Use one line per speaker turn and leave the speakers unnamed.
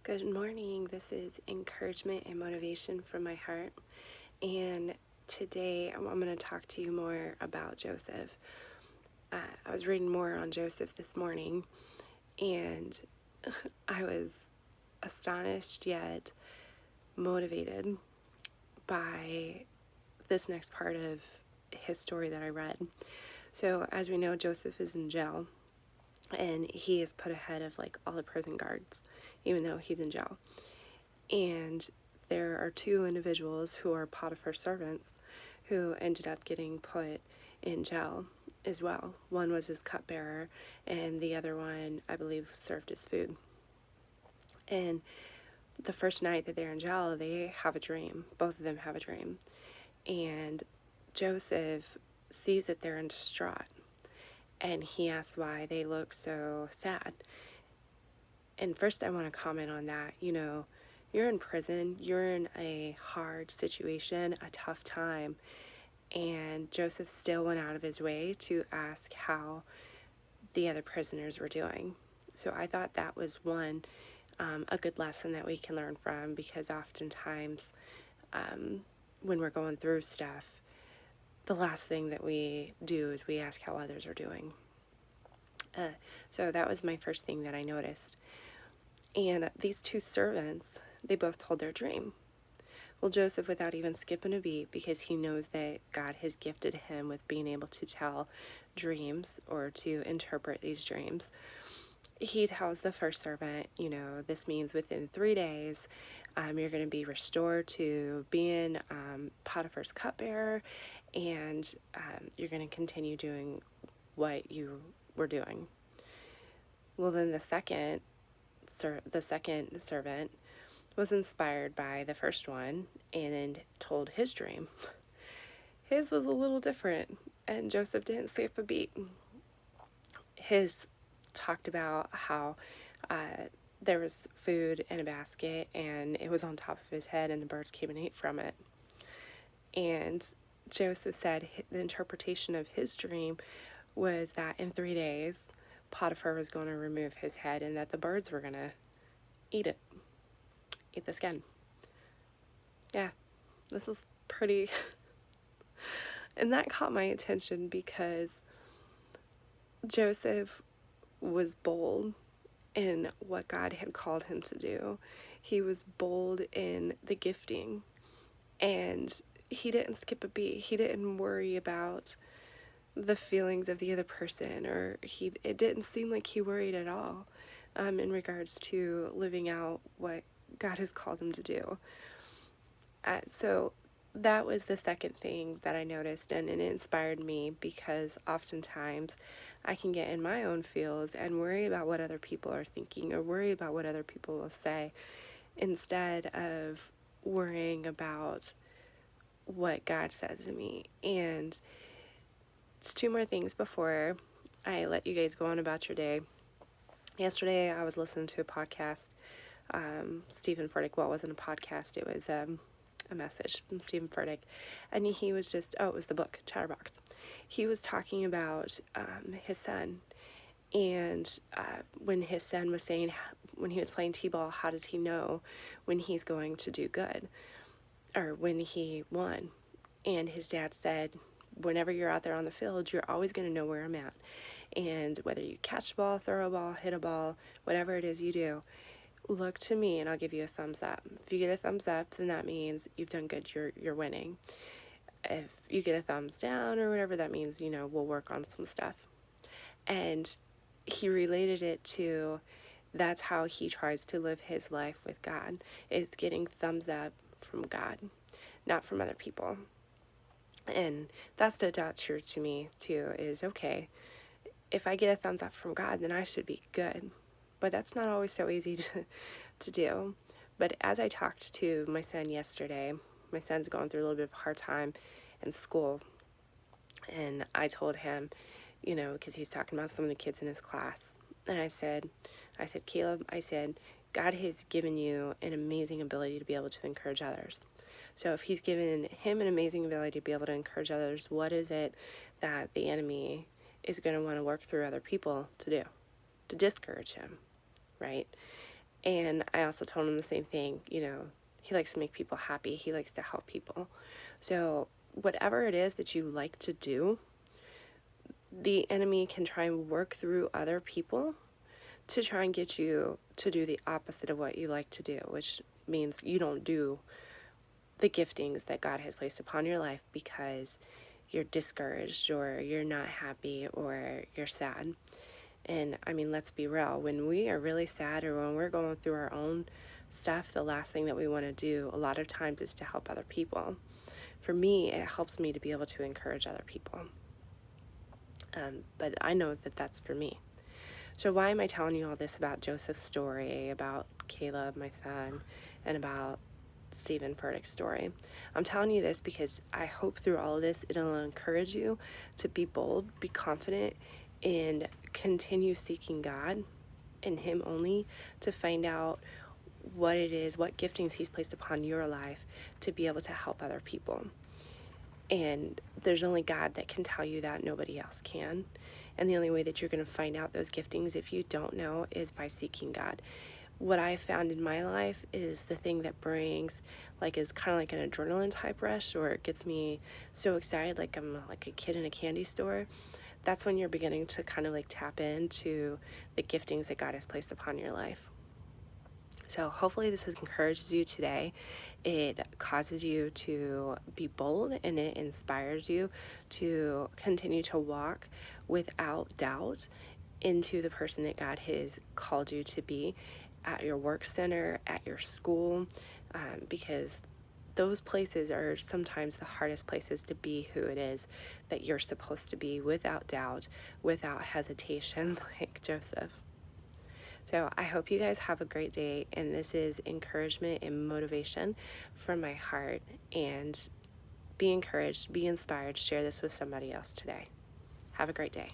Good morning. This is encouragement and motivation from my heart. And today I'm going to talk to you more about Joseph. I was reading more on Joseph this morning, and I was astonished yet motivated by this next part of his story that I read. So, as we know, Joseph is in jail, and he is put ahead of like all the prison guards, even though he's in jail. And there are two individuals who are Potiphar's servants who ended up getting put in jail as well. One was his cupbearer, and the other one, I believe, served as food. And the first night that they're in jail, they have a dream. Both of them have a dream. And Joseph sees that they're in distraught, and he asks why they look so sad. And first, I want to comment on that. You're in prison, you're in a hard situation, a tough time, and Joseph still went out of his way to ask how the other prisoners were doing. So I thought that was a good lesson that we can learn from, because oftentimes when we're going through stuff, the last thing that we do is we ask how others are doing. So that was my first thing that I noticed. And these two servants, they both told their dream. Well, Joseph, without even skipping a beat, because he knows that God has gifted him with being able to tell dreams or to interpret these dreams, he tells the first servant, this means within 3 days, you're going to be restored to being Potiphar's cupbearer, and you're going to continue doing what you were doing. Well, then the second servant was inspired by the first one and told his dream. His was a little different, and Joseph didn't skip a beat. His talked about how there was food in a basket, and it was on top of his head, and the birds came and ate from it. And Joseph said the interpretation of his dream was that in 3 days, Potiphar was going to remove his head, and that the birds were going to eat the skin. Yeah, this is pretty. And that caught my attention because Joseph was bold in what God had called him to do. He was bold in the gifting, and he didn't skip a beat. He didn't worry about the feelings of the other person, or it didn't seem like he worried at all in regards to living out what God has called him to do. So that was the second thing that I noticed, and it inspired me, because oftentimes I can get in my own feels and worry about what other people are thinking, or worry about what other people will say, instead of worrying about what God says to me. And it's two more things before I let you guys go on about your day. Yesterday I was listening to a podcast, Stephen Furtick. Well, it wasn't a podcast, it was a message from Stephen Furtick, and he was it was the book Chatterbox. He was talking about his son, and when his son was saying, when he was playing t-ball, how does he know when he's going to do good, or when he won? And his dad said, whenever you're out there on the field, you're always going to know where I'm at, and whether you catch a ball, throw a ball, hit a ball, whatever it is you do, look to me and I'll give you a thumbs up. If you get a thumbs up, then that means you've done good, you're winning. If you get a thumbs down or whatever, that means, we'll work on some stuff. And he related it to, that's how he tries to live his life with God, is getting thumbs up from God, not from other people. And that stood out true to me too, is okay, if I get a thumbs up from God, then I should be good. But that's not always so easy to do. But as I talked to my son yesterday, my son's going through a little bit of a hard time in school, and I told him, because he's talking about some of the kids in his class, and I said, Caleb, God has given you an amazing ability to be able to encourage others. So if he's given him an amazing ability to be able to encourage others, what is it that the enemy is going to want to work through other people to do, to discourage him, right? And I also told him the same thing, he likes to make people happy. He likes to help people. So whatever it is that you like to do, the enemy can try and work through other people to try and get you to do the opposite of what you like to do, which means you don't do the giftings that God has placed upon your life because you're discouraged or you're not happy or you're sad. And I mean, let's be real, when we are really sad or when we're going through our own stuff, the last thing that we want to do a lot of times is to help other people. For me, it helps me to be able to encourage other people. But I know that that's for me. So why am I telling you all this about Joseph's story, about Caleb, my son, and about Stephen Furtick's story? I'm telling you this because I hope through all of this, it'll encourage you to be bold, be confident, and continue seeking God and Him only to find out what it is, what giftings He's placed upon your life to be able to help other people. And there's only God that can tell you that. Nobody else can. And the only way that you're going to find out those giftings, if you don't know, is by seeking God. What I found in my life is the thing that brings, is kind of like an adrenaline type rush, or it gets me so excited, like I'm like a kid in a candy store. That's when you're beginning to kind of tap into the giftings that God has placed upon your life. So hopefully this encourages you today. It causes you to be bold, and it inspires you to continue to walk without doubt into the person that God has called you to be at your work center, at your school, because those places are sometimes the hardest places to be who it is that you're supposed to be, without doubt, without hesitation, like Joseph. So I hope you guys have a great day, and this is encouragement and motivation from my heart. And be encouraged, be inspired, share this with somebody else today. Have a great day.